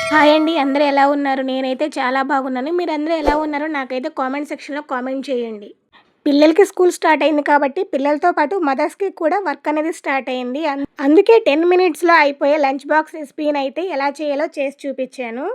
Hi అండి. అందరూ ఎలా ఉన్నారు? నేనైతే చాలా బాగున్నాను. మీరందరూ ఎలా ఉన్నారో నాకైతే కామెంట్ సెక్షన్‌లో కామెంట్ చేయండి. పిల్లలకి స్కూల్ స్టార్ట్ అయింది కాబట్టి పిల్లలతో పాటు మదర్స్‌కి కూడా వర్క్ అనేది స్టార్ట్ అయింది. అందుకే 10 మినిట్స్‌లో అయిపోయే లంచ్ బాక్స్ రెసిపీనైతే ఎలా చేయాలో చేసి చూపిచ్చాను.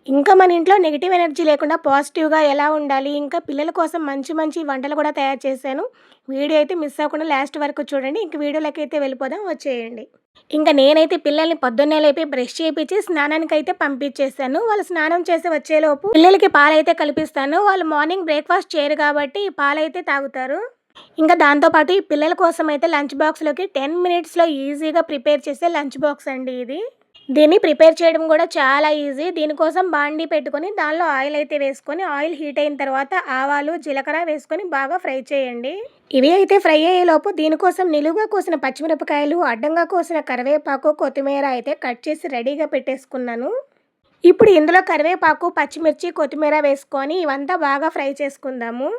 ఇంకా మన ఇంట్లో నెగెటివ్ ఎనర్జీ లేకుండా పాజిటివ్‌గా ఎలా ఉండాలి, ఇంకా పిల్లల కోసం మంచి మంచి వంటలు కూడా తయారు చేశాను. వీడియో అయితే మిస్ అవ్వకుండా లాస్ట్ వరకు చూడండి. ఇంక వీడియోలోకైతే వెళ్ళిపోదాం వచ్చేయండి. ఇంక నేనైతే పిల్లల్ని పొద్దున్నే లేపి బ్రష్ చేపిచ్చి స్నానానికైతే పంపించేసాను. వాళ్ళు స్నానం చేసి వచ్చేలోపు పిల్లలకి పాలైతే కలిపిస్తాను. వాళ్ళు మార్నింగ్ బ్రేక్‌ఫాస్ట్ చేయరు కాబట్టి పాలైతే తాగుతారు. ఇంకా దాంతో పాటు ఈ పిల్లల కోసమైతే లంచ్ బాక్స్‌లోకి 10 మినిట్స్‌లో ఈజీగా ప్రిపేర్ చేసే లంచ్ బాక్స్ అండి ఇది. దీన్ని ప్రిపేర్ చేయడం కూడా చాలా ఈజీ. దీనికోసం బాండీ పెట్టుకొని దానిలో ఆయిల్ అయితే వేసుకొని ఆయిల్ హీట్ అయిన తర్వాత ఆవాలు, జీలకర్ర వేసుకొని బాగా ఫ్రై చేయండి. ఇవి అయితే ఫ్రై అయ్యేలోపు దీనికోసం నిలువుగా కోసిన పచ్చిమిరపకాయలు, అడ్డంగా కోసిన కరివేపాకు, కొత్తిమీర అయితే కట్ చేసి రెడీగా పెట్టేసుకున్నాను. ఇప్పుడు ఇందులో కరివేపాకు, పచ్చిమిర్చి, కొత్తిమీర వేసుకొని ఇవంతా బాగా ఫ్రై చేసుకుందాము.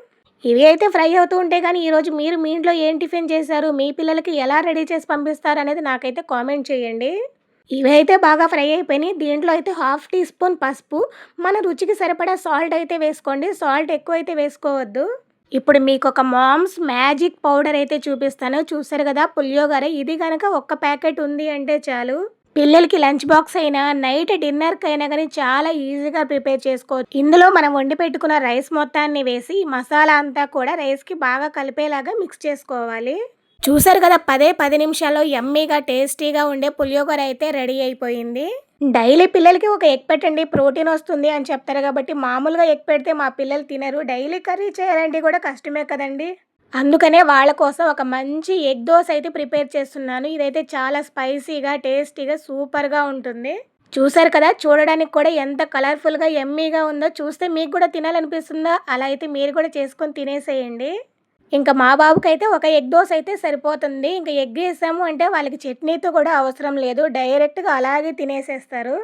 ఇవి అయితే ఫ్రై అవుతూ ఉంటే కానీ ఈరోజు మీరు మీ ఇంట్లో ఏం టిఫిన్ చేశారు? మీ పిల్లలకి ఎలా రెడీ చేసి పంపిస్తారు అనేది నాకైతే కామెంట్ చేయండి. ఇవైతే బాగా ఫ్రై అయిపోయినాయి. దీంట్లో అయితే హాఫ్ టీ స్పూన్ పసుపు, మన రుచికి సరిపడా సాల్ట్ అయితే వేసుకోండి. సాల్ట్ ఎక్కువైతే వేసుకోవద్దు. ఇప్పుడు మీకొక మామ్స్ మ్యాజిక్ పౌడర్ అయితే చూపిస్తాను. చూసారు కదా పులియోగర. ఇది గనక ఒక్క ప్యాకెట్ ఉంది అంటే చాలు. పిల్లలకి లంచ్ బాక్స్ అయినా, నైట్ డిన్నర్‌కైనా గానీ చాలా ఈజీగా ప్రిపేర్ చేసుకోవచ్చు. ఇందులో మనం వండి పెట్టుకున్న రైస్ మొత్తాన్ని వేసి, మసాలా అంతా కూడా రైస్‌కి బాగా కలిపేలాగా మిక్స్ చేసుకోవాలి. చూసారు కదా 10 నిమిషాల్లో యమ్మీగా, టేస్టీగా ఉండే పులియోగర అయితే రెడీ అయిపోయింది. డైలీ పిల్లలకి ఒక ఎగ్ పెట్టండి ప్రోటీన్ వస్తుంది అని చెప్తారు కాబట్టి మామూలుగా ఎగ్ పెడితే మా పిల్లలు తినరు. డైలీ కర్రీ చేయాలంటే కూడా కష్టమే కదండీ! అందుకనే వాళ్ళ కోసం ఒక మంచి ఎగ్ దోస అయితే ప్రిపేర్ చేస్తున్నాను. ఇదైతే చాలా స్పైసీగా, టేస్టీగా, సూపర్‌గా ఉంటుంది. చూసారు కదా చూడడానికి కూడా ఎంత కలర్‌ఫుల్‌గా, యమ్మీగా ఉందో. చూస్తే మీకు కూడా తినాలనిపిస్తుందా? అలా అయితే మీరు కూడా చేసుకొని తినేసేయండి. ఇంక మా బాబుకైతే ఒక ఎగ్ దోస అయితే సరిపోతుంది. ఇంక ఎగ్ ఏసాము అంటే వాళ్ళకి చట్నీతో కూడా అవసరం లేదు. డైరెక్ట్‌గా అలాగే తినేసేస్తారు.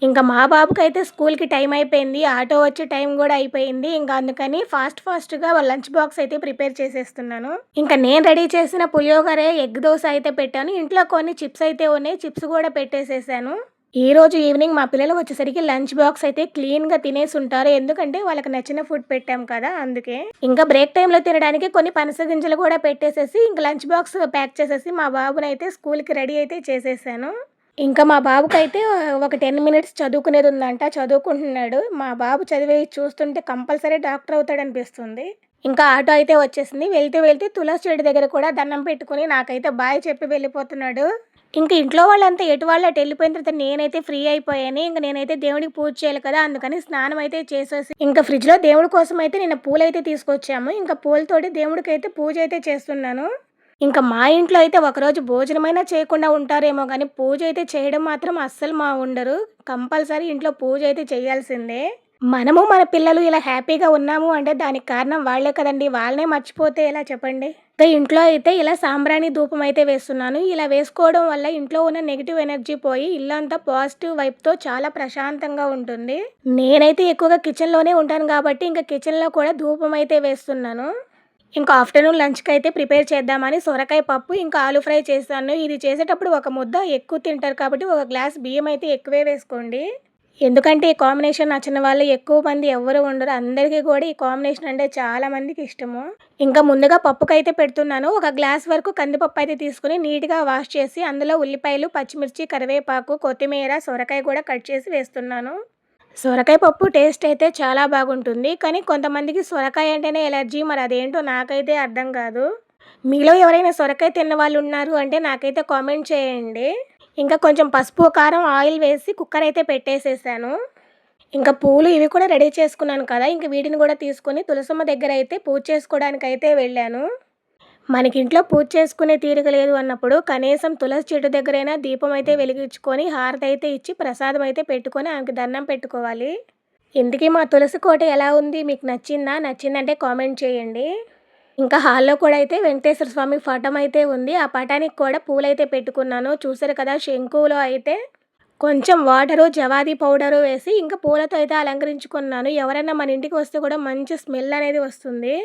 ఇంక మా బాబుకైతే స్కూల్‌కి టైం అయిపోయింది. ఆటో వచ్చే టైం గూడా అయిపోయింది. ఇంక అందుకని ఫాస్ట్‌గా వాళ్ళ లంచ్ బాక్స్ అయితే ప్రిపేర్ చేసేస్తున్నాను. ఇంక నేను రెడీ చేసిన పులియోగరే, ఎగ్ దోస అయితే పెట్టాను. ఇంట్లో కొన్ని చిప్స్ అయితే ఉన్నాయి. చిప్స్ గూడా పెట్టేసేసాను. ఈరోజు ఈవినింగ్ మా పిల్లలు వచ్చేసరికి లంచ్ బాక్స్ అయితే క్లీన్‌గా తినేసుంటారు. ఎందుకంటే వాళ్ళకి నచ్చిన ఫుడ్ పెట్టాం కదా! అందుకే. ఇంకా బ్రేక్ టైమ్‌లో తినడానికి కొన్ని పనస గింజలు కూడా పెట్టేసేసి, ఇంక లంచ్ బాక్స్ ప్యాక్ చేసేసి మా బాబునైతే స్కూల్‌కి రెడీ అయితే చేసేసాను. ఇంకా మా బాబుకైతే ఒక 10 మినిట్స్ చదువుకునేది ఉందంట. చదువుకుంటున్నాడు. మా బాబు చదివేయి చూస్తుంటే కంపల్సరీ డాక్టర్ అవుతాడనిపిస్తుంది. ఇంకా ఆటో అయితే వచ్చేసింది. వెళ్తూ తులసి చెట్టు దగ్గర కూడా దండం పెట్టుకొని నాకైతే బాయ్ చెప్పి వెళ్ళిపోతున్నాడు. ఇంక ఇంట్లో వాళ్ళంతా ఎటు వాళ్ళు అటు వెళ్ళిపోయిన తర్వాత నేనైతే ఫ్రీ అయిపోయాను. ఇంక నేనైతే దేవుడికి పూజ చేయాలి కదా! అందుకని స్నానం అయితే చేసేసి ఇంకా ఫ్రిడ్జ్‌లో దేవుడి కోసం అయితే నిన్న పూలైతే తీసుకొచ్చాము. ఇంకా పూలతోటి దేవుడికైతే పూజ అయితే చేస్తున్నాను. ఇంకా మా ఇంట్లో అయితే ఒకరోజు భోజనమైనా చేయకుండా ఉంటారేమో గానీ, పూజ అయితే చేయడం మాత్రం అస్సలు ఉండరు. కంపల్సరీ ఇంట్లో పూజ అయితే చేయాల్సిందే. మనము, మన పిల్లలు ఇలా హ్యాపీగా ఉన్నాము అంటే దానికి కారణం వాళ్ళే కదండీ! వాళ్ళనే మర్చిపోతే ఎలా చెప్పండి? ఇంకా ఇంట్లో అయితే ఇలా సాంబ్రాణి ధూపం అయితే వేస్తున్నాను. ఇలా వేసుకోవడం వల్ల ఇంట్లో ఉన్న నెగెటివ్ ఎనర్జీ పోయి ఇల్లంతా పాజిటివ్ వైబ్‌తో చాలా ప్రశాంతంగా ఉంటుంది. నేనైతే ఎక్కువగా కిచెన్‌లోనే ఉంటాను కాబట్టి, ఇంక కిచెన్‌లో కూడా ధూపం అయితే వేస్తున్నాను. ఇంకా ఆఫ్టర్‌నూన్ లంచ్‌కైతే ప్రిపేర్ చేద్దామని సొరకాయ పప్పు, ఇంకా ఆలు ఫ్రై చేశాను. ఇది చేసేటప్పుడు ఒక ముద్ద ఎక్కువ తింటారు కాబట్టి, ఒక గ్లాస్ బియ్యం అయితే ఎక్కువే వేసుకోండి. ఎందుకంటే ఈ కాంబినేషన్ నచ్చని వాళ్ళు ఎక్కువ మంది ఎవ్వరు ఉండరు. అందరికీ కూడా ఈ కాంబినేషన్ అంటే చాలా మందికి ఇష్టము. ఇంకా ముందుగా పప్పుకైతే పెడుతున్నాను. ఒక గ్లాస్ వరకు కందిపప్పు అయితే తీసుకొని నీట్‌గా వాష్ చేసి అందులో ఉల్లిపాయలు, పచ్చిమిర్చి, కరివేపాకు, కొత్తిమీర, సొరకాయ కూడా కట్ చేసి వేస్తున్నాను. సొరకాయ పప్పు టేస్ట్ అయితే చాలా బాగుంటుంది. కానీ కొంతమందికి సొరకాయ అంటేనే ఎలర్జీ. మరి అదేంటో నాకైతే అర్థం కాదు. మీలో ఎవరైనా సొరకాయ తిన్నవాళ్ళు ఉన్నారు అంటే నాకైతే కామెంట్ చేయండి. ఇంకా కొంచెం పసుపు, కారం, ఆయిల్ వేసి కుక్కర్ అయితే పెట్టేసేసాను. ఇంకా పూలు ఇవి కూడా రెడీ చేసుకున్నాను కదా! ఇంక వీటిని కూడా తీసుకొని తులసమ్మ దగ్గర అయితే పూజ చేసుకోవడానికైతే వెళ్ళాను. మనకింట్లో పూజ చేసుకునే తీరిక లేదు అన్నప్పుడు కనీసం తులసి చెట్టు దగ్గరైనా దీపం అయితే వెలిగించుకొని, హారతి అయితే ఇచ్చి, ప్రసాదం అయితే పెట్టుకొని ఆమెకి దండం పెట్టుకోవాలి. ఇంతకీ మా తులసి కోట ఎలా ఉంది? మీకు నచ్చిందా? నచ్చిందంటే కామెంట్ చేయండి. ఇంకా హాల్‌లో కూడా అయితే వెంకటేశ్వర స్వామి పటం అయితే ఉంది. ఆ పటానికి కూడా పూలైతే పెట్టుకున్నాను. చూసారు కదా! శంకులో అయితే కొంచెం వాటరు, జవాది పౌడరు వేసి ఇంకా పూలతో అయితే అలంకరించుకున్నాను. ఎవరైనా మన ఇంటికి వస్తే కూడా మంచి స్మెల్ అనేది వస్తుంది.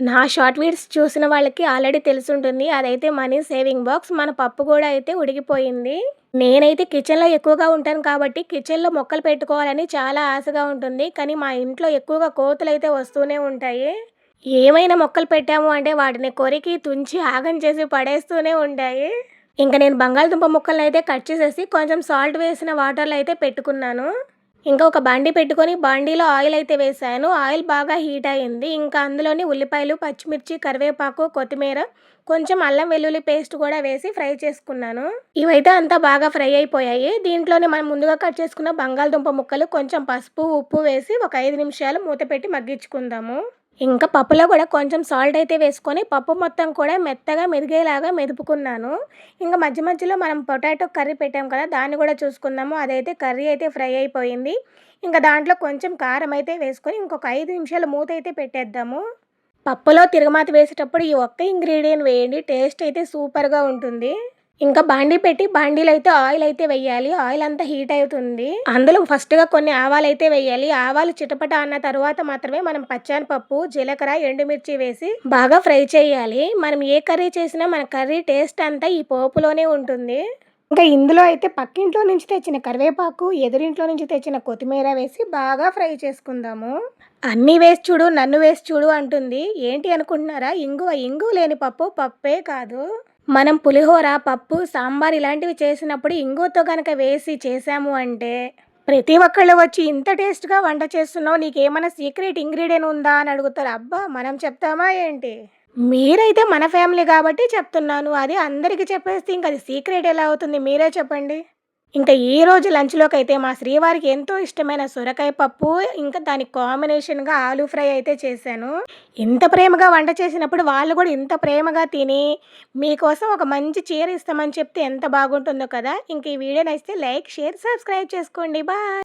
నా షార్ట్ వీడియోస్ చూసిన వాళ్ళకి ఆల్రెడీ తెలిసుంటుంది. అదైతే మనీ సేవింగ్ బాక్స్. మన పప్పు కూడా అయితే ఉడికిపోయింది. నేనైతే కిచెన్‌లో ఎక్కువగా ఉంటాను కాబట్టి కిచెన్‌లో మొక్కలు పెట్టుకోవాలని చాలా ఆశగా ఉంటుంది. కానీ మా ఇంట్లో ఎక్కువగా కోతులైతే వస్తూనే ఉంటాయి. ఏమైనా మొక్కలు పెట్టాము అంటే వాటిని కొరికి, తుంచి, ఆగం చేసి పడేస్తూనే ఉంటాయి. ఇంక నేను బంగాళదుంప ముక్కలనైతే కట్ చేసేసి కొంచెం సాల్ట్ వేసిన వాటర్‌లో అయితే పెట్టుకున్నాను. ఇంకా ఒక బాండీ పెట్టుకొని బాండీలో ఆయిల్ అయితే వేశాను. ఆయిల్ బాగా హీట్ అయింది. ఇంకా అందులోని ఉల్లిపాయలు, పచ్చిమిర్చి, కరివేపాకు, కొత్తిమీర, కొంచెం అల్లం వెల్లుల్లి పేస్ట్ కూడా వేసి ఫ్రై చేసుకున్నాను. ఇవైతే అంతా బాగా ఫ్రై అయిపోయాయి. దీంట్లోనే మనం ముందుగా కట్ చేసుకున్న బంగాళదుంప ముక్కలు, కొంచెం పసుపు, ఉప్పు వేసి ఒక 5 నిమిషాలు మూత పెట్టి మగ్గించుకుందాము. ఇంకా పప్పులో కూడా కొంచెం సాల్ట్ అయితే వేసుకొని పప్పు మొత్తం కూడా మెత్తగా మెదిగేలాగా మెదుపుకున్నాను. ఇంకా మధ్య మధ్యలో మనం పొటాటో కర్రీ పెట్టాం కదా, దాన్ని కూడా చూసుకుందాము. అదైతే కర్రీ అయితే ఫ్రై అయిపోయింది. ఇంకా దాంట్లో కొంచెం కారం అయితే వేసుకొని ఇంకొక 5 నిమిషాలు మూత అయితే పెట్టేద్దాము. పప్పులో తిరగమాత వేసేటప్పుడు ఈ ఒక్క ఇంగ్రీడియంట్ వేయండి, టేస్ట్ అయితే సూపర్గా ఉంటుంది. ఇంకా బాండీ పెట్టి బాండీలో అయితే ఆయిల్ అయితే వెయ్యాలి. ఆయిల్ అంతా హీట్ అవుతుంది. అందులో ఫస్ట్‌గా కొన్ని ఆవాలు అయితే వెయ్యాలి. ఆవాలు చిటపట అన్న తర్వాత మాత్రమే మనం పచ్చెనపప్పు, జీలకర్ర, ఎండుమిర్చి వేసి బాగా ఫ్రై చేయాలి. మనం ఏ కర్రీ చేసినా మన కర్రీ టేస్ట్ అంతా ఈ పోపులోనే ఉంటుంది. ఇంకా ఇందులో అయితే పక్కింట్లో నుంచి తెచ్చిన కరివేపాకు, ఎదురింట్లో నుంచి తెచ్చిన కొత్తిమీర వేసి బాగా ఫ్రై చేసుకుందాము. అన్నీ వేసి చూడు, నన్ను వేసి చూడు అంటుంది. ఏంటి అనుకుంటున్నారా? ఇంగువ. ఇంగువ లేని పప్పు పప్పే కాదు. మనం పులిహోర, పప్పు, సాంబార్ ఇలాంటివి చేసినప్పుడు ఇంగువతో గనక వేసి చేసాము అంటే ప్రతి ఒక్కళ్ళు వచ్చి ఇంత టేస్ట్‌గా వంట చేస్తున్నావు, నీకేమైనా సీక్రెట్ ఇంగ్రీడియెంట్ ఉందా అని అడుగుతారు. అబ్బా! మనం చెప్తామా ఏంటి? మీరైతే మన ఫ్యామిలీ కాబట్టి చెప్తున్నాను. అది అందరికి చెప్పేస్తే ఇంక అది సీక్రెట్ ఎలా అవుతుంది మీరే చెప్పండి. ఇంకా ఈరోజు లంచ్‌లోకైతే మా శ్రీవారికి ఎంతో ఇష్టమైన సొరకాయ పప్పు, ఇంకా దానికి కాంబినేషన్‌గా ఆలూ ఫ్రై అయితే చేశాను. ఇంత ప్రేమగా వంట చేసినప్పుడు వాళ్ళు కూడా ఇంత ప్రేమగా తిని, మీకోసం ఒక మంచి చీర ఇస్తామని చెప్తే ఎంత బాగుంటుందో కదా! ఇంక ఈ వీడియో నచ్చితే లైక్, షేర్, సబ్స్క్రైబ్ చేసుకోండి. బాయ్.